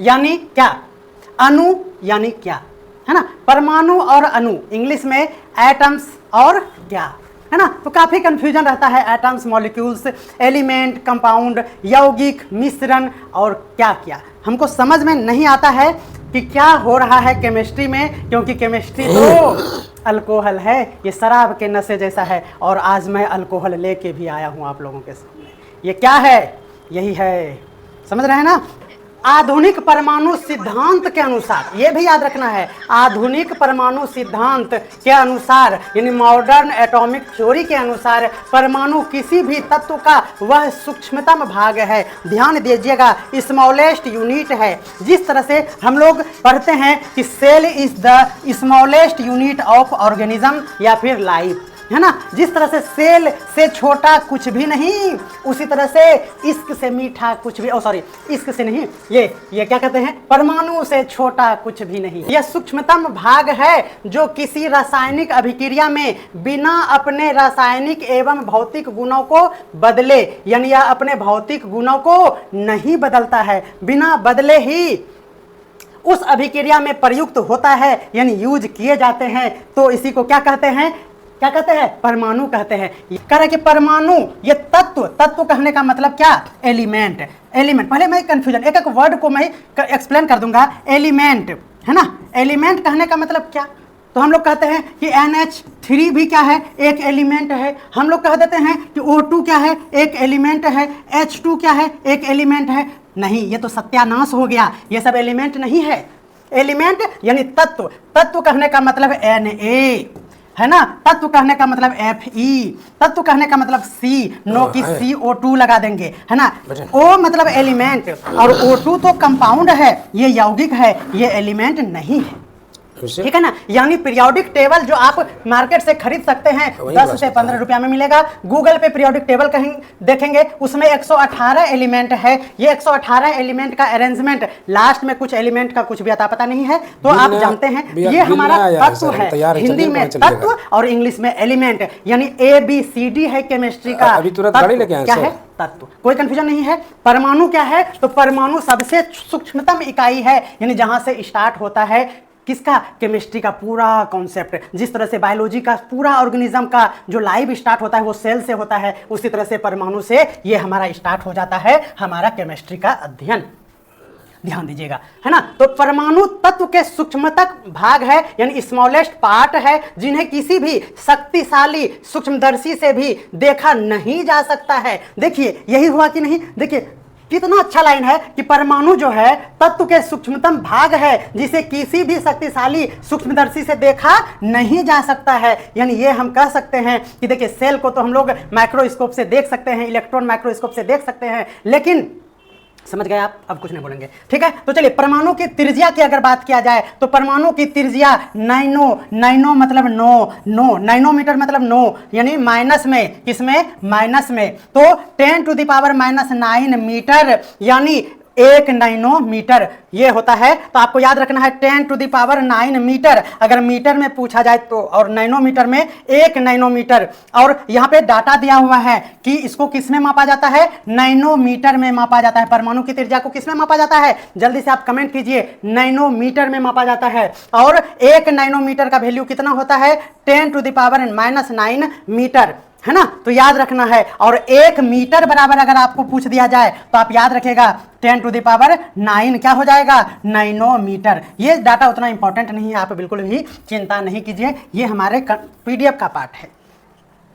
यानी क्या, अणु यानी क्या, है ना। परमाणु और अणु इंग्लिश में एटम्स और क्या, है ना। तो काफी कंफ्यूजन रहता है, एटम्स, मॉलिक्यूल्स, एलिमेंट, कंपाउंड, यौगिक, मिश्रण और क्या क्या, हमको समझ में नहीं आता है कि क्या हो रहा है केमिस्ट्री में, क्योंकि केमिस्ट्री तो अल्कोहल है, ये शराब के नशे जैसा है। और आज मैं अल्कोहल लेके भी आया हूँ आप लोगों के सामने। ये क्या है, यही है, समझ रहे हैं ना। आधुनिक परमाणु सिद्धांत के अनुसार, ये भी याद रखना है, आधुनिक परमाणु सिद्धांत के अनुसार यानी मॉडर्न एटॉमिक थ्योरी के अनुसार परमाणु किसी भी तत्व का वह सूक्ष्मतम भाग है। ध्यान दीजिएगा, स्मॉलेस्ट यूनिट है। जिस तरह से हम लोग पढ़ते हैं कि cell is the smallest unit of organism या फिर लाइफ, है ना। जिस तरह से सेल से छोटा कुछ भी नहीं, उसी तरह से इश्क से मीठा कुछ भी, सॉरी इश्क से नहीं, ये क्या कहते हैं, परमाणु से छोटा कुछ भी नहीं। यह सूक्ष्मतम भाग है जो किसी रासायनिक अभिक्रिया में बिना अपने रासायनिक एवं भौतिक गुणों को बदले, यानी यह अपने भौतिक गुणों को नहीं बदलता है, बिना बदले ही उस अभिक्रिया में प्रयुक्त होता है, यानी यूज किए जाते हैं। तो इसी को क्या कहते हैं, क्या कहते हैं, परमाणु कहते हैं। कह रहे कि परमाणु ये तत्व, तत्व कहने का मतलब क्या, एलिमेंट, एलिमेंट। पहले मैं कंफ्यूजन, एक एक वर्ड को मैं एक्सप्लेन कर दूंगा। एलिमेंट, है ना, एलिमेंट कहने का मतलब क्या, तो हम लोग कहते हैं कि NH3 भी क्या है, एक एलिमेंट है। हम लोग कह देते हैं कि O2 क्या है, एक एलिमेंट है। H2 क्या है, एक एलिमेंट है। नहीं, ये तो सत्यानाश हो गया, ये सब एलिमेंट नहीं है। एलिमेंट यानी तत्व, तत्व कहने का मतलब Na, है ना, तत्व कहने का मतलब Fe, तत्व कहने का मतलब C, नो कि CO2 लगा देंगे, है ना। O मतलब एलिमेंट और O2 तो कंपाउंड है, ये यौगिक है, ये एलिमेंट नहीं है, ठीक है ना। यानी पीरियोडिक टेबल जो आप मार्केट से खरीद सकते हैं 10 से 15 रुपया में मिलेगा। गूगल पे पीरियोडिक टेबल कहीं देखेंगे, उसमें 118 एलिमेंट है। ये 118 एलिमेंट का अरेंजमेंट, लास्ट में कुछ एलिमेंट का कुछ भी आता पता नहीं है, तो आप जानते हैं ये हमारा तत्व है। हिंदी में तत्व और इंग्लिश में एलिमेंट, यानी ABCD है केमिस्ट्री का। क्या है, तत्व, कोई कंफ्यूजन नहीं है। परमाणु क्या है, तो परमाणु सबसे सूक्ष्मतम इकाई है, यानी जहां से स्टार्ट होता है किसका, केमिस्ट्री का पूरा कॉन्सेप्ट। जिस तरह से बायोलॉजी का पूरा ऑर्गेनिज्म का जो लाइफ स्टार्ट होता है वो सेल से होता है, उसी तरह से परमाणु से ये हमारा स्टार्ट हो जाता है हमारा केमिस्ट्री का अध्ययन। ध्यान दीजिएगा, है ना। तो परमाणु तत्व के सूक्ष्मतम भाग है, यानी स्मॉलेस्ट पार्ट है, जिन्हें किसी भी शक्तिशाली सूक्ष्मदर्शी से भी देखा नहीं जा सकता है। देखिए यही हुआ कि नहीं, देखिए कितना अच्छा लाइन है कि परमाणु जो है तत्व के सूक्ष्मतम भाग है, जिसे किसी भी शक्तिशाली सूक्ष्मदर्शी से देखा नहीं जा सकता है। यानी ये हम कह सकते हैं कि देखिए सेल को तो हम लोग माइक्रोस्कोप से देख सकते हैं, इलेक्ट्रॉन माइक्रोस्कोप से देख सकते हैं, लेकिन समझ गए आप, अब कुछ नहीं बोलेंगे, ठीक है। तो चलिए परमाणु की त्रिज्या की अगर बात किया जाए तो परमाणु की त्रिज्या नैनो मतलब नो, नैनोमीटर मतलब नो, यानी माइनस में, किसमें, माइनस में। तो 10⁻⁻9 मीटर, यानी 1 नैनोमीटर ये होता है। तो आपको याद रखना है 10⁻9 मीटर अगर मीटर में पूछा जाए तो, और नैनोमीटर में 1 नैनोमीटर। और यहाँ पे डाटा दिया हुआ है कि इसको किस में मापा जाता है, नैनोमीटर में मापा जाता है। परमाणु की त्रिज्या को किस में मापा जाता है, जल्दी से आप कमेंट कीजिए, नैनोमीटर में मापा जाता है। और 1 नैनोमीटर का वैल्यू कितना होता है, 10⁻⁻9 मीटर, है ना। तो याद रखना है। और 1 मीटर बराबर अगर आपको पूछ दिया जाए तो आप याद रखेगा 10⁹ क्या हो जाएगा, नैनोमीटर। ये डाटा उतना इंपॉर्टेंट नहीं है, आप बिल्कुल भी चिंता नहीं कीजिए, ये हमारे PDF का पार्ट है।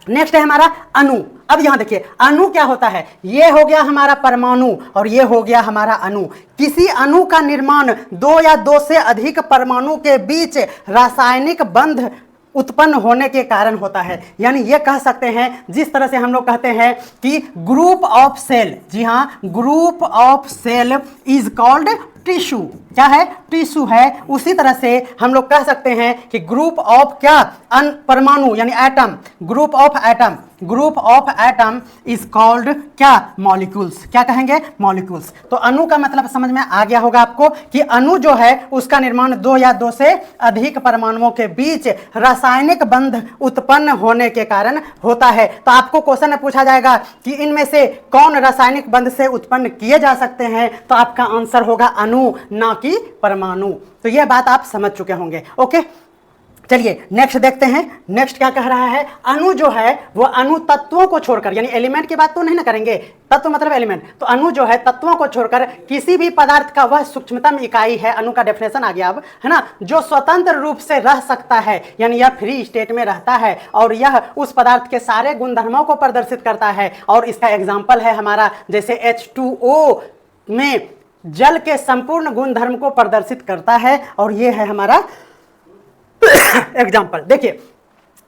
नेक्स्ट है हमारा अणु। अब यहां देखिए अणु क्या होता है, ये हो गया हमारा परमाणु और ये हो गया हमारा अणु। किसी अणु का निर्माण 2 या 2 से अधिक परमाणु के बीच रासायनिक बंध उत्पन्न होने के कारण होता है। यानी ये कह सकते हैं, जिस तरह से हम लोग कहते हैं कि ग्रुप ऑफ सेल, जी हाँ, group of cell is called tissue, क्या है, टिश्यू है। उसी तरह से हम लोग कह सकते हैं कि ग्रुप ऑफ क्या, परमाणु यानी atom, group of atom is called क्या, मॉलिक्यूल्स। क्या कहेंगे, मॉलिक्यूल्स। तो अणु का मतलब समझ में आ गया होगा आपको कि अणु जो है उसका निर्माण दो या दो से अधिक परमाणुओं के बीच रासायनिक बंध उत्पन्न होने के कारण होता है। तो आपको क्वेश्चन में पूछा जाएगा कि इनमें से कौन रासायनिक बंध से उत्पन्न किए जा सकते हैं, तो आपका आंसर होगा अणु, ना कि परमाणु। तो यह बात आप समझ चुके होंगे। ओके, चलिए नेक्स्ट देखते हैं। नेक्स्ट क्या कह रहा है, अणु जो है वो अणु तत्वों को छोड़कर, यानी एलिमेंट की बात तो नहीं ना करेंगे, तत्व मतलब एलिमेंट, तो अणु जो है तत्वों को छोड़कर किसी भी पदार्थ का वह सूक्ष्मतम इकाई है। अणु का डेफिनेशन आ गया अब, है ना, जो स्वतंत्र रूप से रह सकता है, यानी यह फ्री स्टेट में रहता है और यह उस पदार्थ के सारे गुणधर्मों को प्रदर्शित करता है। और इसका एग्जाम्पल है हमारा जैसे H2O में जल के संपूर्ण गुणधर्म को प्रदर्शित करता है, और यह है हमारा एग्जाम्पल। देखिए,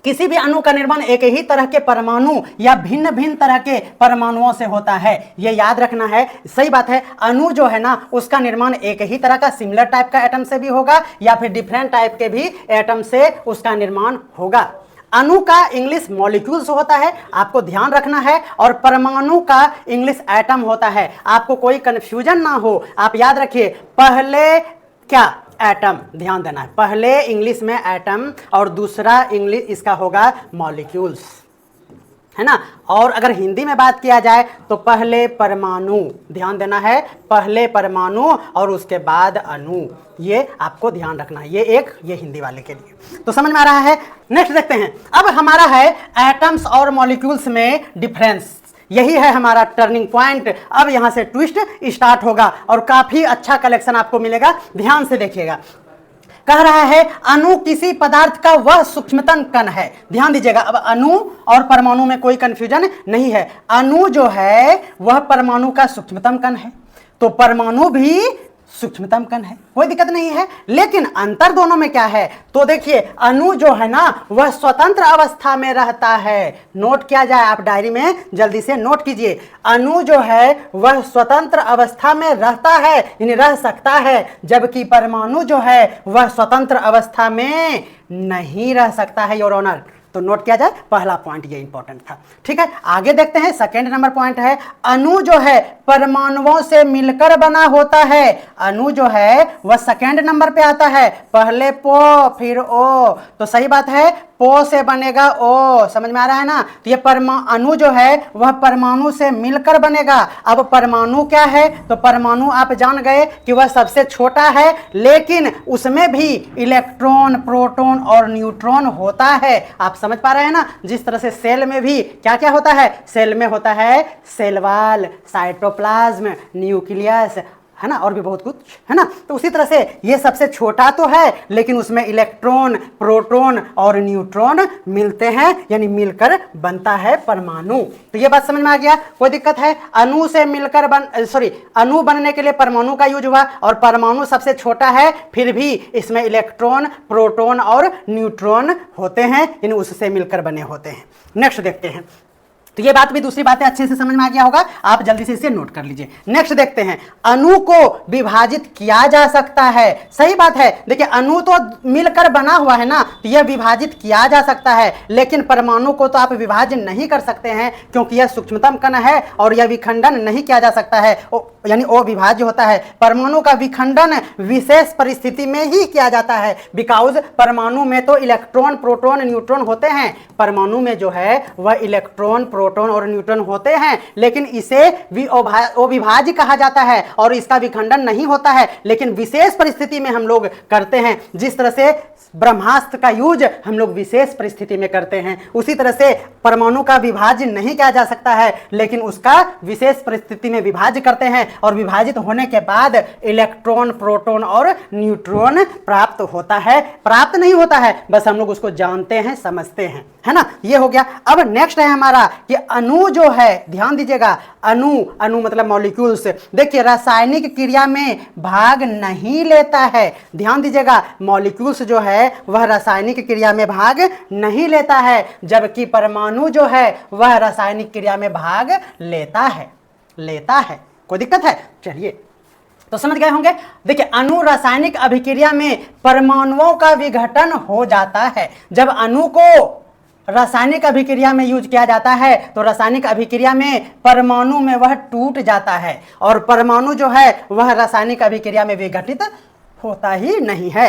किसी भी अणु का निर्माण एक ही तरह के परमाणु या भिन्न भिन्न तरह के परमाणुओं से होता है, ये याद रखना है। सही बात है, अणु जो है ना उसका निर्माण एक ही तरह का सिमिलर टाइप का एटम से भी होगा या फिर डिफरेंट टाइप के भी एटम से उसका निर्माण होगा। अणु का इंग्लिश मॉलिक्यूल्स होता है, आपको ध्यान रखना है, और परमाणु का इंग्लिश एटम होता है। आपको कोई कंफ्यूजन ना हो, आप याद रखिए, पहले क्या, एटम, ध्यान देना है, पहले इंग्लिश में एटम और दूसरा इंग्लिश इसका होगा मॉलिक्यूल्स, है ना। और अगर हिंदी में बात किया जाए तो पहले परमाणु, ध्यान देना है, पहले परमाणु और उसके बाद अणु, ये आपको ध्यान रखना है। ये हिंदी वाले के लिए तो समझ में आ रहा है। नेक्स्ट देखते हैं। अब हमारा है एटम्स और मॉलिक्यूल्स में डिफरेंस, यही है हमारा टर्निंग पॉइंट। अब यहां से ट्विस्ट स्टार्ट होगा और काफी अच्छा कलेक्शन आपको मिलेगा, ध्यान से देखिएगा। कह रहा है अणु किसी पदार्थ का वह सूक्ष्मतम कण है। ध्यान दीजिएगा, अब अणु और परमाणु में कोई कंफ्यूजन नहीं है। अणु जो है वह परमाणु का सूक्ष्मतम कण है, तो परमाणु भी सूक्ष्मतम कण है, कोई दिक्कत नहीं है। लेकिन अंतर दोनों में क्या है, तो देखिए, अणु जो है ना वह स्वतंत्र अवस्था में रहता है। नोट किया जाए, आप डायरी में जल्दी से नोट कीजिए। अणु जो है वह स्वतंत्र अवस्था में रहता है, यानी रह सकता है, जबकि परमाणु जो है वह स्वतंत्र अवस्था में नहीं रह सकता है, योर ऑनर। तो नोट किया जाए, पहला पॉइंट ये इंपॉर्टेंट था। ठीक है, आगे देखते हैं। सेकेंड नंबर पॉइंट है, अणु जो है परमाणुओं से मिलकर बना होता है। अणु जो है वह सेकेंड नंबर पे आता है, पहले पो फिर ओ, तो सही बात है, पो से बनेगा ओ, समझ में आ रहा है ना। तो ये अणु जो है वह परमाणु से मिलकर बनेगा। अब परमाणु क्या है, तो परमाणु आप जान गए कि वह सबसे छोटा है, लेकिन उसमें भी इलेक्ट्रॉन, प्रोटॉन और न्यूट्रॉन होता है। आप समझ पा रहे हैं ना, जिस तरह से सेल में भी क्या क्या होता है, सेल में होता है सेल वॉल, साइटोप्लाज्म, न्यूक्लियस, है ना, और भी बहुत कुछ, है ना। तो उसी तरह से ये सबसे छोटा तो है, लेकिन उसमें इलेक्ट्रॉन, प्रोटॉन और न्यूट्रॉन मिलते हैं, यानी मिलकर बनता है परमाणु। तो ये बात समझ में आ गया, कोई दिक्कत है। अणु से मिलकर अणु बनने के लिए परमाणु का यूज हुआ, और परमाणु सबसे छोटा है, फिर भी इसमें इलेक्ट्रॉन, प्रोटॉन और न्यूट्रॉन होते हैं, यानी उससे मिलकर बने होते हैं। नेक्स्ट देखते हैं। तो ये बात भी, दूसरी बातें अच्छे से समझ में आ गया होगा, आप जल्दी से इसे नोट कर लीजिए। नेक्स्ट देखते हैं, अणु को विभाजित किया जा सकता है। सही बात है, देखिए अणु तो मिलकर बना हुआ है ना, तो यह विभाजित किया जा सकता है, लेकिन परमाणु को तो आप विभाजन नहीं कर सकते हैं, क्योंकि यह सूक्ष्मतम कण है और यह विखंडन नहीं किया जा सकता है, यानी अविभाज्य होता है। परमाणु का विखंडन विशेष परिस्थिति में ही किया जाता है, बिकॉज परमाणु में तो इलेक्ट्रॉन, प्रोटॉन, न्यूट्रॉन होते हैं। परमाणु में जो है वह इलेक्ट्रॉन, प्रोटॉन और न्यूट्रॉन होते हैं, लेकिन इसे अविभाज्य कहा जाता है और इसका विखंडन नहीं होता है, लेकिन विशेष परिस्थिति में हम लोग करते हैं। जिस तरह से ब्रह्मास्त्र का यूज हम लोग विशेष परिस्थिति में करते हैं, उसी तरह से परमाणु का विभाजन नहीं किया जा सकता है, लेकिन उसका विशेष परिस्थिति में विभाज्य करते हैं, और विभाजित होने के बाद इलेक्ट्रॉन, प्रोटॉन और न्यूट्रॉन प्राप्त होता है। प्राप्त नहीं होता है, बस हम लोग उसको जानते हैं, समझते हैं, है ना। ये हो गया। अब नेक्स्ट है हमारा कि अणु जो है, ध्यान दीजिएगा, अणु मतलब मॉलिक्यूल्स, देखिए रासायनिक क्रिया में भाग नहीं लेता है। ध्यान दीजिएगा, मॉलिक्यूल्स जो है वह रासायनिक क्रिया में भाग नहीं लेता है, जबकि परमाणु जो है वह रासायनिक क्रिया में भाग लेता है। कोई दिक्कत है? चलिए तो समझ गए होंगे। देखिए, अणु रासायनिक अभिक्रिया में परमाणुओं का विघटन हो जाता है। जब अणु को रासायनिक अभिक्रिया में यूज किया जाता है तो रासायनिक अभिक्रिया में परमाणु में वह टूट जाता है और परमाणु जो है वह रासायनिक अभिक्रिया में विघटित होता ही नहीं है।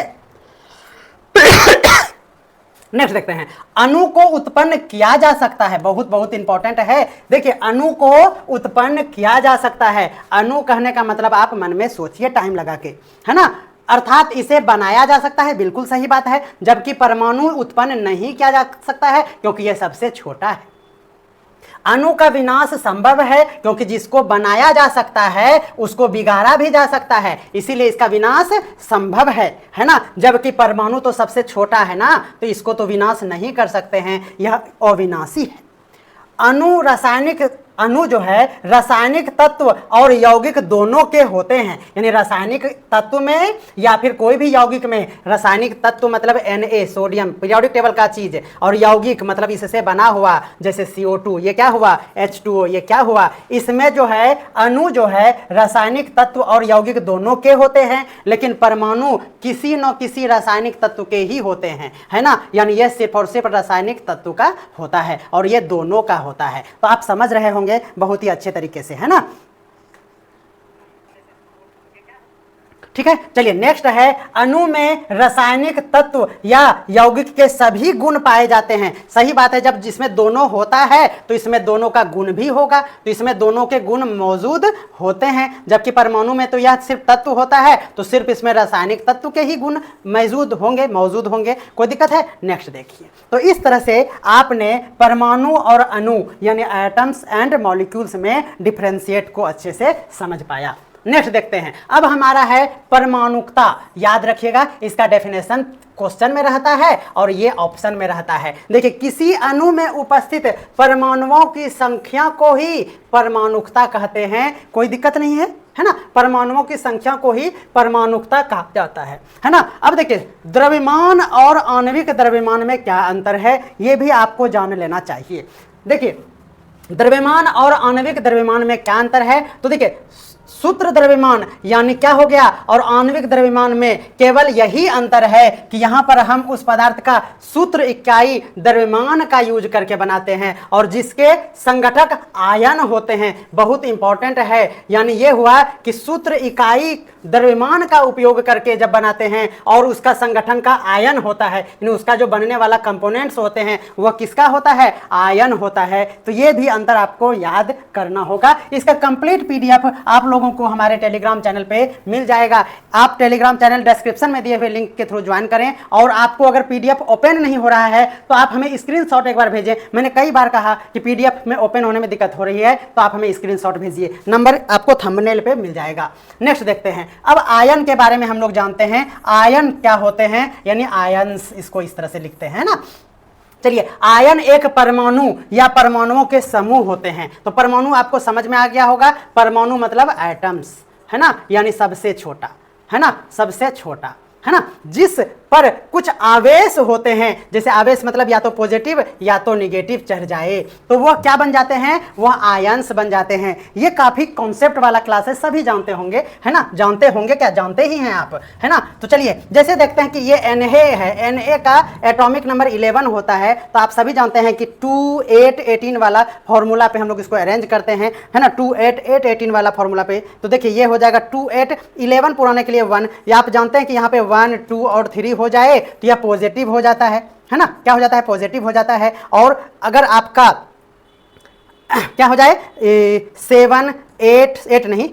नेक्स्ट देखते हैं, अणु को उत्पन्न किया जा सकता है। बहुत बहुत इंपॉर्टेंट है। देखिए, अणु को उत्पन्न किया जा सकता है। अणु कहने का मतलब आप मन में सोचिए टाइम लगा के, है ना, अर्थात इसे बनाया जा सकता है, बिल्कुल सही बात है। जबकि परमाणु उत्पन्न नहीं किया जा सकता है क्योंकि यह सबसे छोटा है। अणु का विनाश संभव है क्योंकि जिसको बनाया जा सकता है उसको बिगाड़ा भी जा सकता है, इसीलिए इसका विनाश संभव है ना। जबकि परमाणु तो सबसे छोटा है ना, तो इसको तो विनाश नहीं कर सकते हैं, यह अविनाशी है। अणु जो है रासायनिक तत्व और यौगिक दोनों के होते हैं। यानी रासायनिक तत्व में या फिर कोई भी यौगिक में, रासायनिक तत्व मतलब Na सोडियम पीरियोडिक टेबल का चीज, और यौगिक मतलब इससे बना हुआ जैसे CO2, ये क्या हुआ H2O, ये क्या हुआ, इसमें जो है अणु जो है रासायनिक तत्व और यौगिक दोनों के होते हैं, लेकिन परमाणु किसी न किसी रासायनिक तत्व के ही होते हैं, है ना। यानी यह सिर्फ और सिर्फ रासायनिक तत्व का होता है और ये दोनों का होता है। तो आप समझ रहे होंगे बहुत ही अच्छे तरीके से, है ना। ठीक है, चलिए नेक्स्ट है, अणु में रासायनिक तत्व या यौगिक के सभी गुण पाए जाते हैं। सही बात है, जब जिसमें दोनों होता है तो इसमें दोनों का गुण भी होगा, तो इसमें दोनों के गुण मौजूद होते हैं। जबकि परमाणु में तो यह सिर्फ तत्व होता है, तो सिर्फ इसमें रासायनिक तत्व के ही गुण मौजूद होंगे। कोई दिक्कत है? नेक्स्ट देखिए। तो इस तरह से आपने परमाणु और अणु यानी एटम्स एंड मॉलिक्यूल्स में डिफरेंशिएट को अच्छे से समझ पाया। नेक्स्ट देखते हैं, अब हमारा है परमाणुकता। याद रखिएगा, इसका डेफिनेशन क्वेश्चन में रहता है और ये ऑप्शन में रहता है। देखिए, किसी अणु में उपस्थित परमाणुओं की संख्या को ही परमाणुकता कहते हैं। कोई दिक्कत नहीं है ना। परमाणुओं की संख्या को ही परमाणुकता कहा जाता है ना। अब देखिए, द्रव्यमान और आणविक द्रव्यमान में क्या अंतर है, ये भी आपको जान लेना चाहिए। देखिए, द्रव्यमान और आणविक द्रव्यमान में क्या अंतर है, तो देखिए, सूत्र द्रव्यमान यानी क्या हो गया, और आणविक द्रव्यमान में केवल यही अंतर है कि यहाँ पर हम उस पदार्थ का सूत्र इकाई द्रव्यमान का यूज करके बनाते हैं और जिसके संगठक आयन होते हैं। बहुत इंपॉर्टेंट है, यानी ये हुआ कि सूत्र इकाई द्रव्यमान का उपयोग करके जब बनाते हैं और उसका संगठन का आयन होता है, यानी उसका जो बनने वाला कंपोनेंट्स होते हैं वह किसका होता है, आयन होता है। तो ये भी अंतर आपको याद करना होगा। इसका कंप्लीट PDF आप लोगों को हमारे टेलीग्राम चैनल पे मिल जाएगा। आप टेलीग्राम चैनल डिस्क्रिप्शन में दिए हुए लिंक के थ्रू ज्वाइन करें, और आपको अगर PDF ओपन नहीं हो रहा है तो आप हमें स्क्रीनशॉट एक बार भेजें। मैंने कई बार कहा कि PDF में ओपन होने में दिक्कत हो रही है, तो आप हमें स्क्रीनशॉट भेजिए, नंबर आपको थंबनेल पे मिल जाएगा। नेक्स्ट देखते हैं, अब आयन के बारे में हम लोग जानते हैं। आयन क्या होते हैं, यानी आयन्स, इसको इस तरह से लिखते हैं ना। चलिए, आयन एक परमाणु या परमाणुओं के समूह होते हैं। तो परमाणु आपको समझ में आ गया होगा, परमाणु मतलब एटम्स, है ना, यानी सबसे छोटा, है ना, सबसे छोटा, है ना, जिस पर कुछ आवेश होते हैं। जैसे आवेश मतलब या तो पॉजिटिव या तो निगेटिव चढ़ जाए तो वह क्या बन जाते हैं, वह आयन्स बन जाते हैं। ये काफी कॉन्सेप्ट वाला क्लास है, सभी जानते होंगे, है ना। जानते होंगे क्या, जानते ही हैं आप, है ना। तो चलिए, जैसे देखते हैं कि ये Na है, Na का एटॉमिक नंबर 11 होता है। तो आप सभी जानते हैं कि 2 8 18 वाला फॉर्मूला पे हम लोग इसको अरेंज करते हैं, है ना। 2 8 8 18 वाला फॉर्मूला पे, तो देखिए ये हो जाएगा 2 8 11 पुराने के लिए 1। या आप जानते हैं कि यहाँ पे 1 2 और 3 हो जाए तो यह पॉजिटिव हो जाता है ना। क्या हो जाता है, पॉजिटिव हो जाता है। और अगर आपका क्या हो जाए 7 8 नहीं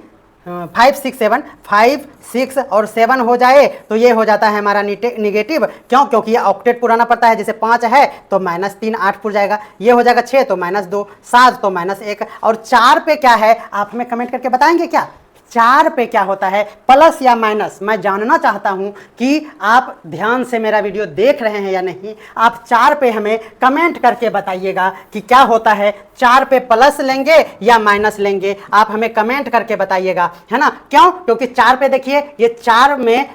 5 6 7 5 6 और 7 हो जाए तो ये हो जाता है हमारा निगेटिव। क्यों, क्योंकि ये ऑक्टेट पुराना पड़ता है। जैसे 5 है तो -3 8 पुर जाएगा। ये हो जाएगा 6 तो -2 7 तो -1। और 4 पे क्या है, आप हमें कमेंट करके बताएंगे क्या, 4 पे क्या होता है, प्लस या माइनस। मैं जानना चाहता हूं कि आप ध्यान से मेरा वीडियो देख रहे हैं या नहीं। आप 4 पे हमें कमेंट करके बताइएगा कि क्या होता है, 4 पे प्लस लेंगे या माइनस लेंगे। आप हमें कमेंट करके बताइएगा, है ना। क्यों, क्योंकि 4 पे देखिए, ये 4 में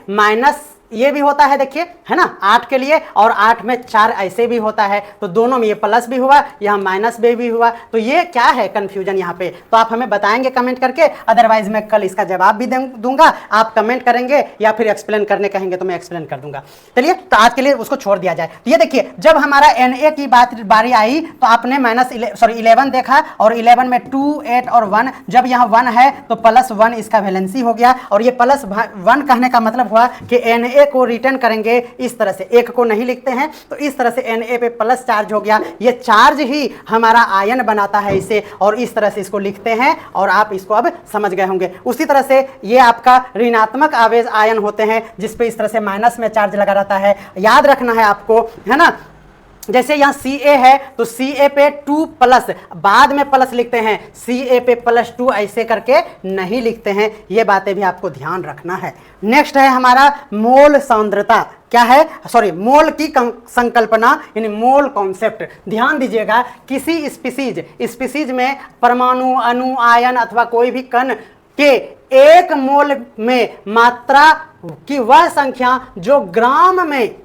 ये भी होता है देखिए, है ना, 8 के लिए, और 8 में 4 ऐसे भी होता है, तो दोनों में ये प्लस भी हुआ, यहाँ माइनस भी हुआ, तो ये क्या है कंफ्यूजन यहाँ पे, तो आप हमें बताएंगे कमेंट करके, अदरवाइज मैं कल इसका जवाब भी दूंगा, आप कमेंट करेंगे या फिर एक्सप्लेन करने कहेंगे तो मैं एक्सप्लेन कर दूंगा। चलिए, तो आज के लिए उसको छोड़ दिया जाए। तो ये देखिए, जब हमारा Na की बारी आई तो आपने -11 देखा, और 11 में 2, 8 और 1, जब यहाँ 1 है तो +1 इसका वैलेंसी हो गया, और ये +1 कहने का मतलब हुआ कि Na को रिटर्न करेंगे इस तरह से, एक को नहीं लिखते हैं, तो इस तरह से Na पे प्लस चार्ज हो गया, ये चार्ज ही हमारा आयन बनाता है इसे, और इस तरह से इसको लिखते हैं, और आप इसको अब समझ गए होंगे। उसी तरह से ये आपका ऋणात्मक आवेश आयन होते हैं, जिसपे इस तरह से माइनस में चार्ज लगा रहता है, याद रखना है आपको, है ना। जैसे यहाँ Ca है तो Ca पे 2+, बाद में प्लस लिखते हैं, Ca पे +2 ऐसे करके नहीं लिखते हैं, ये बातें भी आपको ध्यान रखना है। नेक्स्ट है हमारा मोल सांद्रता, क्या है, मोल की संकल्पना, यानी मोल कॉन्सेप्ट। ध्यान दीजिएगा, किसी स्पीसीज में परमाणु, अणु, आयन अथवा कोई भी कण के 1 मोल में मात्रा की वह संख्या जो ग्राम में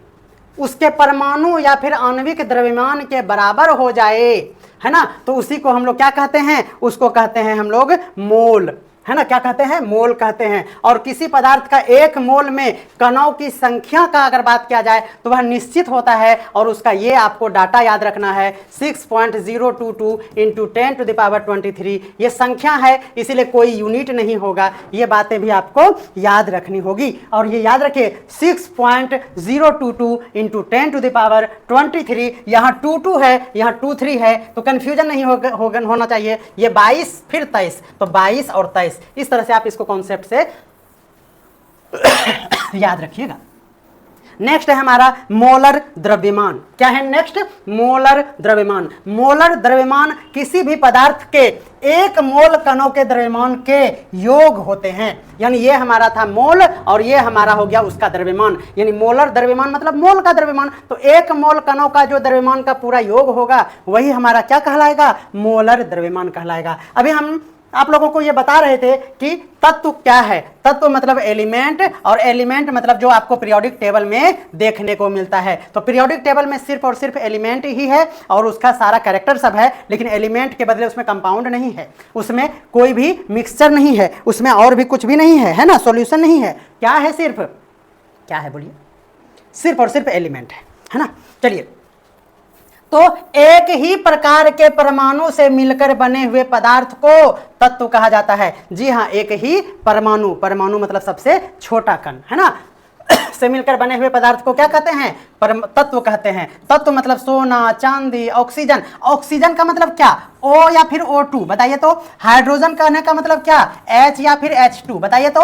उसके परमाणु या फिर आणविक द्रव्यमान के बराबर हो जाए, है ना, तो उसी को हम लोग क्या कहते हैं, उसको कहते हैं हम लोग मोल, है ना, क्या कहते हैं, मोल कहते हैं। और किसी पदार्थ का 1 मोल में कणों की संख्या का अगर बात किया जाए तो वह निश्चित होता है, और उसका ये आपको डाटा याद रखना है, 6.022 × 10⁻23, ये संख्या है, इसीलिए कोई यूनिट नहीं होगा, ये बातें भी आपको याद रखनी होगी। और ये याद रखिए 6.022 × 10⁻23, यहाँ 22 है, यहाँ 23 है, तो कंफ्यूजन नहीं होना चाहिए, ये 22 फिर 23, तो 22 और 23, इस तरह से आप इसको कॉन्सेप्ट से याद रखिएगा। नेक्स्ट है हमारा मोलर द्रव्यमान, क्या है नेक्स्ट, मोलर द्रव्यमान। मोलर द्रव्यमान किसी भी पदार्थ के 1 मोल कणों के द्रव्यमान के योग होते हैं, यानी ये हमारा था मोल और ये हमारा हो गया उसका द्रव्यमान, यानी मोलर द्रव्यमान मतलब मोल का द्रव्यमान, तो 1 मोल कणों का जो द्रव्यमान का पूरा योग होगा वही हमारा क्या कहलाएगा, मोलर द्रव्यमान कहलाएगा। अभी हम आप लोगों को ये बता रहे थे कि तत्व क्या है, तत्व मतलब एलिमेंट, और एलिमेंट मतलब जो आपको पीरियोडिक टेबल में देखने को मिलता है। तो पीरियोडिक टेबल में सिर्फ और सिर्फ एलिमेंट ही है और उसका सारा कैरेक्टर सब है, लेकिन एलिमेंट के बदले उसमें कंपाउंड नहीं है, उसमें कोई भी मिक्सचर नहीं है, उसमें और भी कुछ भी नहीं है, है ना, सॉल्यूशन नहीं है, क्या है, सिर्फ क्या है बोलिए, सिर्फ और सिर्फ एलिमेंट है ना। चलिए, तो एक ही प्रकार के परमाणु से मिलकर बने हुए पदार्थ को तत्व कहा जाता है। जी हाँ, एक ही परमाणु, परमाणु मतलब सबसे छोटा कण, है ना, से मिलकर बने हुए पदार्थ को क्या कहते हैं, तत्व कहते हैं। तत्व मतलब सोना, चांदी, ऑक्सीजन। ऑक्सीजन का मतलब क्या, O या फिर O2, बताइए तो। हाइड्रोजन कहने का मतलब क्या, H या फिर H2, बताइए तो।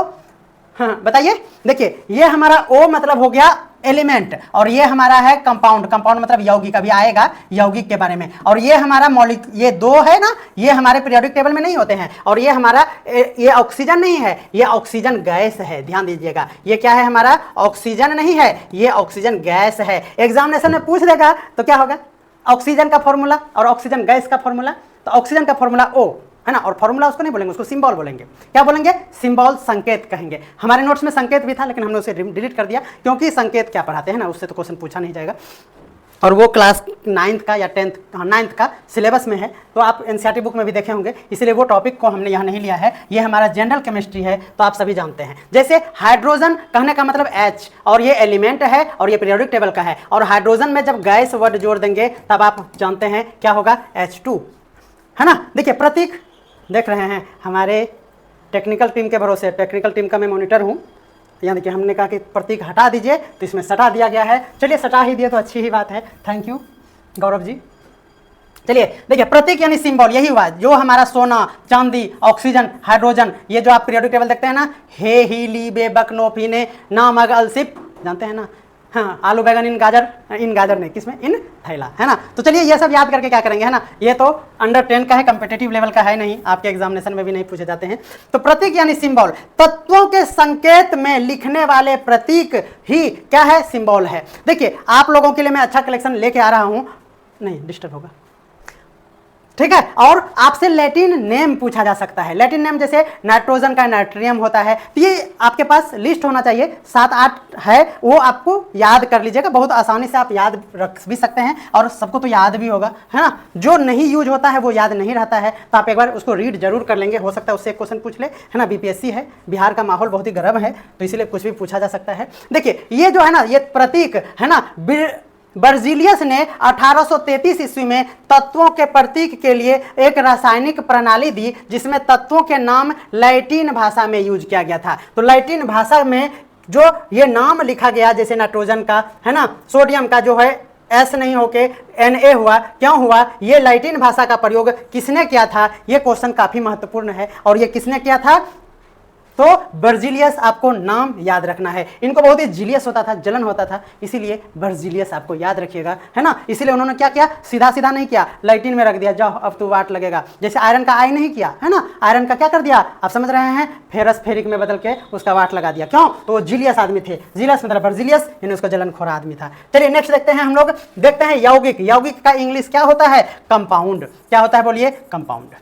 हाँ बताइए, देखिए ये हमारा O मतलब हो गया एलिमेंट, और ये हमारा है कंपाउंड, कंपाउंड मतलब यौगिक, अभी आएगा यौगिक के बारे में। और ये हमारा मॉलिक, ये 2 है ना, ये हमारे पीरियोडिक टेबल में नहीं होते हैं। और ये हमारा ये ऑक्सीजन नहीं है, ये ऑक्सीजन गैस है, ध्यान दीजिएगा, ये क्या है हमारा, ऑक्सीजन नहीं है, ये ऑक्सीजन गैस है। एग्जामिनेशन में पूछ देगा तो क्या होगा, ऑक्सीजन का फॉर्मूला और ऑक्सीजन गैस का फॉर्मूला, तो ऑक्सीजन का फॉर्मूला O, है ना, और फॉर्मूला उसको नहीं बोलेंगे, उसको सिंबल बोलेंगे। क्या बोलेंगे, सिंबल, संकेत कहेंगे। हमारे नोट्स में संकेत भी था लेकिन हमने उसे डिलीट कर दिया, क्योंकि संकेत क्या पढ़ाते हैं ना, उससे तो क्वेश्चन पूछा नहीं जाएगा, और वो क्लास 9th का या 10th, 9th का सिलेबस में है, तो आप एनसीईआरटी बुक में भी देखे होंगे, इसलिए वो टॉपिक को हमने यहाँ नहीं लिया है। ये हमारा जनरल केमिस्ट्री है, तो आप सभी जानते हैं। जैसे हाइड्रोजन कहने का मतलब H, और ये एलिमेंट है और ये पीरियोडिक टेबल का है, और हाइड्रोजन में जब गैस वर्ड जोड़ देंगे तब आप जानते हैं क्या होगा, H2, है ना। देखिए प्रतीक देख रहे हैं, हमारे टेक्निकल टीम के भरोसे, टेक्निकल टीम का मैं मॉनिटर हूँ, यानी कि हमने कहा कि प्रतीक हटा दीजिए तो इसमें सटा दिया गया है। चलिए सटा ही दिए तो अच्छी ही बात है, थैंक यू गौरव जी। चलिए देखिए, प्रतीक यानी सिंबल, यही हुआ जो हमारा सोना, चांदी, ऑक्सीजन, हाइड्रोजन, ये जो आप पीरियोडिक टेबल देखते हैं ना, हे, ही, ली, बे, बक, नो, फीने, ना, मग, अलसिप, जानते हैं ना, हाँ, आलू बैगन इन गाजर नहीं, किसमें, इन थैला, है ना। तो चलिए ये सब याद करके क्या करेंगे, है ना, ये तो अंडर 10 का है, कम्पिटिटिव लेवल का है नहीं, आपके एग्जामिनेशन में भी नहीं पूछे जाते हैं। तो प्रतीक यानी सिंबल, तत्वों के संकेत में लिखने वाले प्रतीक ही क्या है, सिंबल है। देखिए आप लोगों के लिए मैं अच्छा कलेक्शन लेके आ रहा हूँ, नहीं डिस्टर्ब होगा, ठीक है। और आपसे लैटिन नेम पूछा जा सकता है। लैटिन नेम जैसे नाइट्रोजन का नाइट्रियम होता है, तो ये आपके पास लिस्ट होना चाहिए, 7-8 है, वो आपको याद कर लीजिएगा। बहुत आसानी से आप याद रख भी सकते हैं और सबको तो याद भी होगा, है ना। जो नहीं यूज होता है वो याद नहीं रहता है, तो आप एक बार उसको रीड जरूर कर लेंगे, हो सकता है उससे एक क्वेश्चन पूछ ले, है ना। बीपीएससी है, बिहार का माहौल बहुत ही गर्म है, तो इसलिए कुछ भी पूछा जा सकता है। देखिए ये जो है ना, ये प्रतीक है ना, बर्जीलियस ने 1833 ईस्वी में तत्वों के प्रतीक के लिए एक रासायनिक प्रणाली दी, जिसमें तत्वों के नाम लैटिन भाषा में यूज किया गया था। तो लैटिन भाषा में जो ये नाम लिखा गया, जैसे नाइट्रोजन का, है ना, सोडियम का जो है एस नहीं होके Na हुआ, क्यों हुआ? ये लैटिन भाषा का प्रयोग किसने किया था? ये क्वेश्चन काफी महत्वपूर्ण है। और ये किसने किया था? तो बर्जीलियस, आपको नाम याद रखना है। इनको बहुत ही जीलियस होता था, जलन होता था, इसीलिए बर्जीलियस आपको याद रखिएगा, है ना। इसीलिए उन्होंने क्या किया, सीधा सीधा नहीं किया, लैटिन में रख दिया, जाओ अब तू वाट लगेगा। जैसे आयरन का आई नहीं किया, है ना, आयरन का क्या कर दिया, आप समझ रहे हैं, फेरस फेरिक में बदल के उसका वाट लगा दिया। क्यों? तो वो जीलियस आदमी थे, जीलियस मतलब बर्जीलियस, यानी उसका जलन खोरा आदमी था। चलिए नेक्स्ट देखते हैं हम लोग, देखते हैं यौगिक। यौगिक का इंग्लिश क्या होता है? कंपाउंड। क्या होता है बोलिए? कंपाउंड,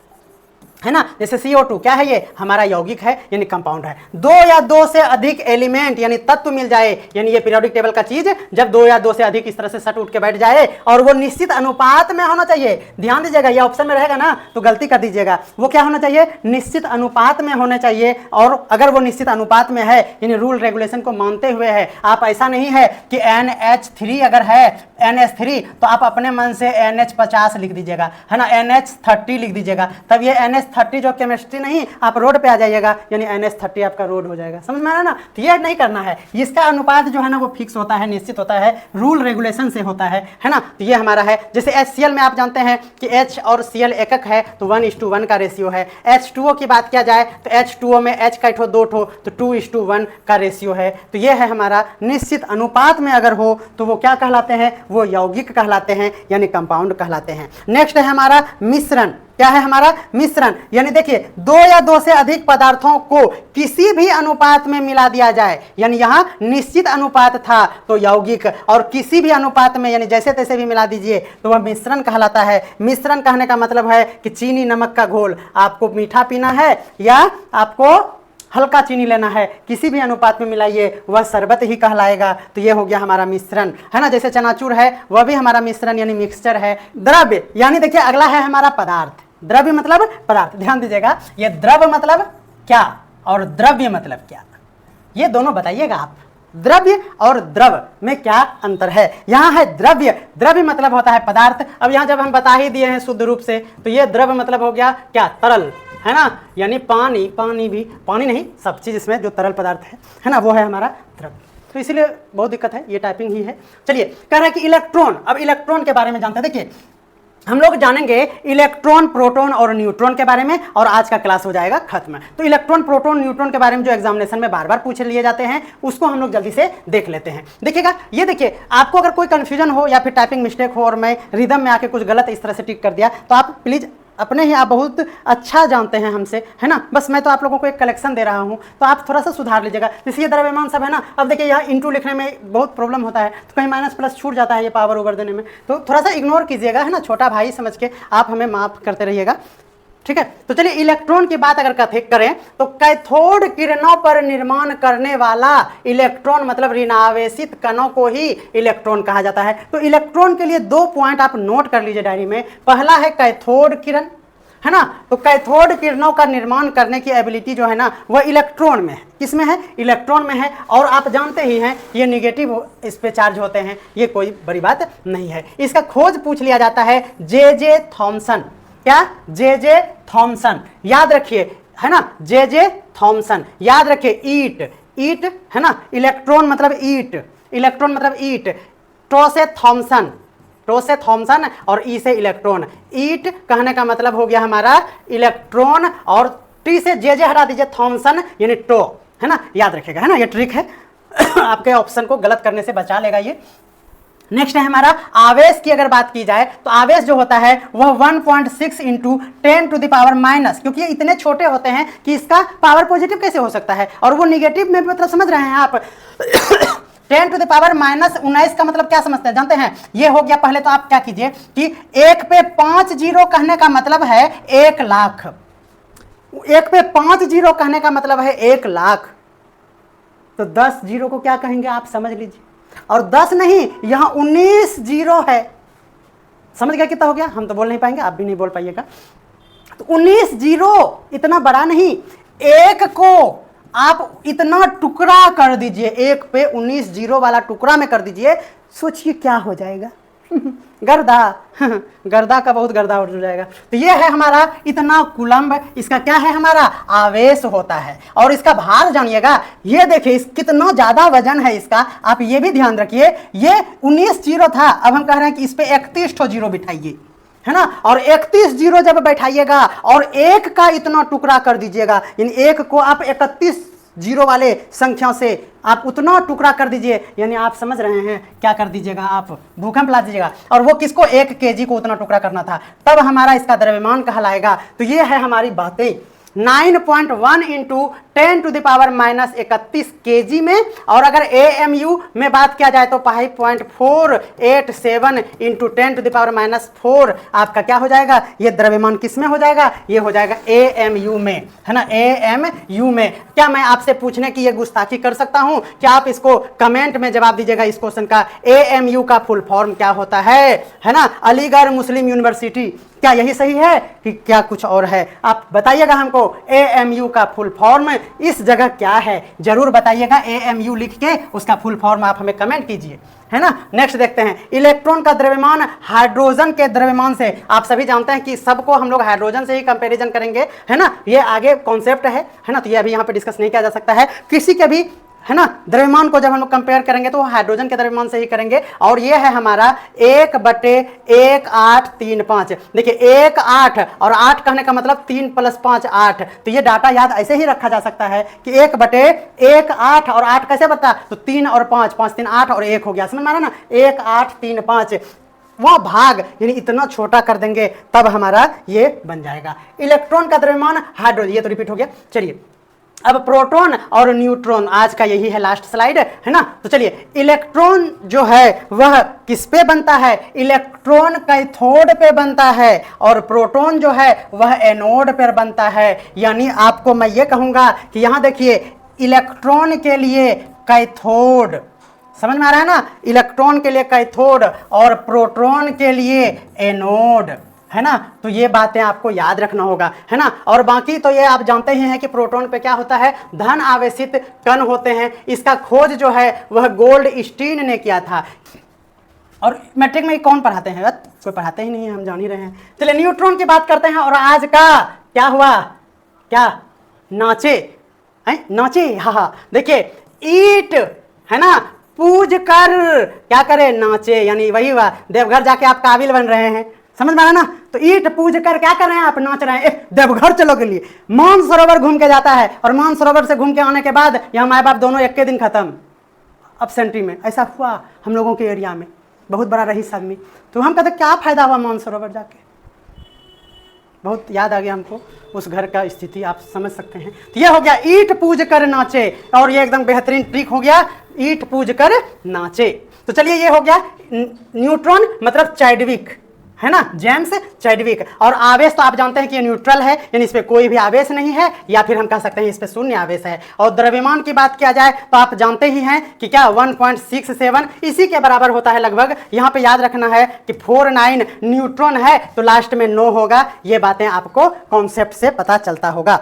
है ना। जैसे CO2 क्या है? ये हमारा यौगिक है, यानी कंपाउंड है। 2 या 2 से अधिक एलिमेंट यानी तत्व मिल जाए, यानी ये पीरियोडिक टेबल का चीज, जब 2 या 2 से अधिक इस तरह से सट उठ के बैठ जाए और वो निश्चित अनुपात में होना चाहिए। ध्यान दीजिएगा, ये ऑप्शन में रहेगा ना तो गलती कर दीजिएगा। वो क्या होना चाहिए? निश्चित अनुपात में होने चाहिए। और अगर वो निश्चित अनुपात में है, यानी रूल रेगुलेशन को मानते हुए है, आप ऐसा नहीं है कि NH3 अगर है, NH3, तो आप अपने मन से NH50 लिख दीजिएगा, है ना, NH30 लिख दीजिएगा, तब ये NH30 जो केमिस्ट्री नहीं, आप रोड पे आ जाइएगा, यानी NH30 आपका रोड हो जाएगा। समझ में आया ना? तो ये नहीं करना है। इसका अनुपात जो है ना वो फिक्स होता है, निश्चित होता है, रूल रेगुलेशन से होता है ना। तो ये हमारा है। जैसे HCl में आप जानते हैं कि H और Cl एकक है, तो 1:1 का रेशियो है। H2O की बात किया जाए तो H2O में H का 2 ठो, तो 2:1 का रेशियो है। तो ये है हमारा निश्चित अनुपात में अगर हो तो वो क्या कहलाते हैं? वो यौगिक कहलाते हैं, यानी कंपाउंड कहलाते हैं। नेक्स्ट है हमारा मिश्रण। क्या है हमारा? मिश्रण, यानी देखिए 2 या 2 से अधिक पदार्थों को किसी भी अनुपात में मिला दिया जाए, यानी यहाँ निश्चित अनुपात था तो यौगिक, और किसी भी अनुपात में यानी जैसे तैसे भी मिला दीजिए तो वह मिश्रण कहलाता है। मिश्रण कहने का मतलब है कि चीनी नमक का घोल, आपको मीठा पीना है या आपको हल्का चीनी लेना है, किसी भी अनुपात में मिलाइए, वह शरबत ही कहलाएगा। तो ये हो गया हमारा मिश्रण, है ना। जैसे चनाचूर है, वह भी हमारा मिश्रण यानी मिक्सचर है। द्रव्य, यानी देखिए अगला है हमारा पदार्थ। द्रव्य मतलब पदार्थ, ध्यान दीजिएगा, ये द्रव्य मतलब क्या और द्रव्य मतलब क्या, ये दोनों बताइएगा आप। द्रव्य और द्रव में क्या अंतर है? यहाँ है द्रव्य, द्रव्य मतलब होता है पदार्थ। अब यहाँ जब हम बता ही दिए हैं शुद्ध रूप से, तो ये द्रव्य मतलब हो गया क्या? तरल, है ना, यानी पानी, पानी भी, पानी नहीं, सब चीज इसमें जो तरल पदार्थ है ना, वो है हमारा द्रव्य। तो इसीलिए बहुत दिक्कत है, ये टाइपिंग ही है। चलिए, कह रहा है कि इलेक्ट्रॉन। अब इलेक्ट्रॉन के बारे में जानते हैं। देखिए हम लोग जानेंगे इलेक्ट्रॉन, प्रोटॉन और न्यूट्रॉन के बारे में, और आज का क्लास हो जाएगा खत्म। तो इलेक्ट्रॉन, प्रोटॉन, न्यूट्रॉन के बारे में जो एग्जामिनेशन में बार बार पूछ लिए जाते हैं, उसको हम लोग जल्दी से देख लेते हैं। देखिएगा, ये देखिए, आपको अगर कोई कंफ्यूजन हो या फिर टाइपिंग मिस्टेक हो और मैं रिदम में आके कुछ गलत इस तरह से टिक कर दिया, तो आप प्लीज अपने ही, आप बहुत अच्छा जानते हैं हमसे, है ना, बस मैं तो आप लोगों को एक कलेक्शन दे रहा हूं, तो आप थोड़ा सा सुधार लीजिएगा। जैसे ये द्रव्यमान सब है ना, अब देखिए यहाँ इंटू लिखने में बहुत प्रॉब्लम होता है, तो कहीं माइनस प्लस छूट जाता है ये पावर ओवर देने में, तो थोड़ा सा इग्नोर कीजिएगा, है ना, छोटा भाई समझ के आप हमें माफ करते रहिएगा, ठीक है। तो चलिए इलेक्ट्रॉन की बात अगर करें तो कैथोड किरणों पर निर्माण करने वाला इलेक्ट्रॉन मतलब ऋणावेशित कणों को ही इलेक्ट्रॉन कहा जाता है। तो इलेक्ट्रॉन के लिए 2 पॉइंट आप नोट कर लीजिए डायरी में। पहला है कैथोड किरण, है ना, तो कैथोड किरणों का निर्माण करने की एबिलिटी जो है ना, वह इलेक्ट्रॉन में है। किसमें है? इलेक्ट्रॉन में है। और आप जानते ही हैं ये निगेटिव इस पे चार्ज होते हैं, ये कोई बड़ी बात नहीं है। इसका खोज पूछ लिया जाता है J.J. थॉमसन। क्या? J.J. थॉमसन, याद रखिए, है ना, J.J. थॉमसन, याद रखिए। ईट, ईट, है ना, इलेक्ट्रॉन मतलब ईट, इलेक्ट्रॉन मतलब ईट। टो से थॉमसन, टो से थॉमसन और ई से इलेक्ट्रॉन। ईट कहने का मतलब हो गया हमारा इलेक्ट्रॉन, और टी से J.J. हटा दीजिए, थॉमसन यानी टो, है ना, याद रखिएगा, है ना, ये ट्रिक है आपके ऑप्शन को गलत करने से बचा लेगा ये। नेक्स्ट है हमारा आवेश की अगर बात की जाए तो आवेश जो होता है वह 1.6 इंटू 10⁻⁻, क्योंकि ये इतने छोटे होते हैं कि इसका पावर पॉजिटिव कैसे हो सकता है, और वो निगेटिव में मतलब समझ रहे हैं आप 10 टू द पावर माइनस 19 का मतलब क्या समझते हैं, जानते हैं? ये हो गया। पहले तो आप क्या कीजिए कि 1 पे 5 जीरो कहने का मतलब है 1 लाख। 1 पे 5 जीरो कहने का मतलब है 1 लाख। तो 10 जीरो को क्या कहेंगे आप समझ लीजिए। और 10 नहीं, यहां 19 जीरो है। समझ गया कितना हो गया? हम तो बोल नहीं पाएंगे, आप भी नहीं बोल पाइएगा। तो 19 जीरो इतना बड़ा नहीं, एक को आप इतना टुकड़ा कर दीजिए, 1 पे 19 जीरो वाला टुकड़ा में कर दीजिए, सोचिए क्या हो जाएगा। गर्दा गर्दा का बहुत गर्दा हो जाएगा। तो ये है हमारा इतना कूलम्ब, इसका क्या है? हमारा आवेश होता है। और इसका भार जानिएगा, ये देखिए कितना ज्यादा वजन है इसका, आप ये भी ध्यान रखिए। ये 19 जीरो था, अब हम कह रहे हैं कि इस पे 31 ठो जीरो बिठाइए, है ना। और 31 जीरो जब बैठाइएगा और 1 का इतना टुकड़ा कर दीजिएगा, यानी 1 को आप 31 जीरो वाले संख्या से आप उतना टुकड़ा कर दीजिए, यानी आप समझ रहे हैं क्या कर दीजिएगा, आप भूकंप ला दीजिएगा। और वो किसको? 1 केजी को उतना टुकड़ा करना था, तब हमारा इसका द्रव्यमान कहलाएगा। तो ये है हमारी बातें। 9.1 into 10 to the power minus 31 KG में। और अगर AMU में बात किया जाए तो 5.487 into 10 to the power minus 4 आपका क्या हो जाएगा? ये द्रव्यमान किस में हो जाएगा? ये हो जाएगा AMU में, है ना, AMU में। क्या मैं आपसे पूछने की ये गुस्ताखी कर सकता हूं? क्या आप इसको कमेंट में जवाब दीजिएगा इस क्वेश्चन का। AMU का फुल फॉर्म क्या होता है ना? अलीगढ़ मुस्लिम यूनिवर्सिटी। क्या यही सही है कि क्या कुछ और है? आप बताइएगा हमको। AMU का फुल फॉर्म इस जगह क्या है, जरूर बताइएगा। AMU लिख के उसका फुल फॉर्म आप हमें कमेंट कीजिए, है ना। नेक्स्ट देखते हैं, इलेक्ट्रॉन का द्रव्यमान हाइड्रोजन के द्रव्यमान से। आप सभी जानते हैं कि सबको हम लोग हाइड्रोजन से ही कंपैरिजन करेंगे, है ना। ये आगे कॉन्सेप्ट है ना, तो ये अभी यहाँ पे डिस्कस नहीं किया जा सकता है किसी के भी, है ना। द्रव्यमान को जब हम लोग कंपेयर करेंगे तो हाइड्रोजन के द्रव्यमान से ही करेंगे। और ये है हमारा 1/1835। देखिए 1 8 और 8 कहने का मतलब 3 + 5 8। तो ये डाटा याद ऐसे ही रखा जा सकता है कि 1/18 और 8 कैसे बता, तो 3 और 5, 5 3 8 और 1 हो गया, समझ में आ रहा ना। 1835 वह भाग यानी इतना छोटा कर देंगे तब हमारा ये बन जाएगा। इलेक्ट्रॉन का द्रव्यमान हाइड्रोजन, ये तो रिपीट हो गया। चलिए अब प्रोटॉन और न्यूट्रॉन, आज का यही है लास्ट स्लाइड, है ना। तो चलिए, इलेक्ट्रॉन जो है वह किस पे बनता है? इलेक्ट्रॉन कैथोड पे बनता है और प्रोटॉन जो है वह एनोड पर बनता है। यानी आपको मैं ये कहूंगा कि यहां देखिए, इलेक्ट्रॉन के लिए कैथोड, समझ में आ रहा है ना, इलेक्ट्रॉन के लिए कैथोड और प्रोटॉन के लिए एनोड, है ना। तो ये बातें आपको याद रखना होगा, है ना। और बाकी तो ये आप जानते ही हैं कि प्रोटॉन पे क्या होता है? धन आवेशित कण होते हैं। इसका खोज जो है वह गोल्डस्टीन ने किया था। और मैट्रिक में कौन पढ़ाते हैं? कोई पढ़ाते ही नहीं है, हम जान ही रहे हैं। चलिए न्यूट्रॉन की बात करते हैं। और आज का क्या हुआ? क्या नाचे हैं? नाचे, हाँ। देखिए ईट, है ना, पूज कर क्या करे? नाचे। यानी वही हुआ, देवघर जाके आप काबिल बन रहे हैं, समझ में आया ना। तो ईट पूज कर क्या कर रहे हैं आप? नाच रहे हैं। देवघर चलो के लिए मानसरोवर घूम के जाता है और मानसरोवर से घूम के आने के बाद यहाँ माए बाप दोनों एक के दिन खत्म अपसेंट्री में। ऐसा हुआ हम लोगों के एरिया में, बहुत बड़ा रईस आदमी। तो हम कहते क्या फायदा हुआ मानसरोवर जाके? बहुत याद आ गया हमको उस घर का स्थिति, आप समझ सकते हैं। तो ये हो गया ईट पूज कर नाचे, और ये एकदम बेहतरीन ट्रिक हो गया, ईट पूज कर नाचे। तो चलिए ये हो गया न्यूट्रॉन मतलब चैडविक, है ना, जेम्स चैडविक। और आवेश तो आप जानते हैं कि ये न्यूट्रल है, यानी इस पे कोई भी आवेश नहीं है, या फिर हम कह सकते हैं इस पे शून्य आवेश है। और द्रव्यमान की बात किया जाए तो आप जानते ही हैं कि क्या 1.67 इसी के बराबर होता है लगभग। यहाँ पे याद रखना है कि 49 न्यूट्रॉन है तो लास्ट में 9 होगा। ये बातें आपको कॉन्सेप्ट से पता चलता होगा।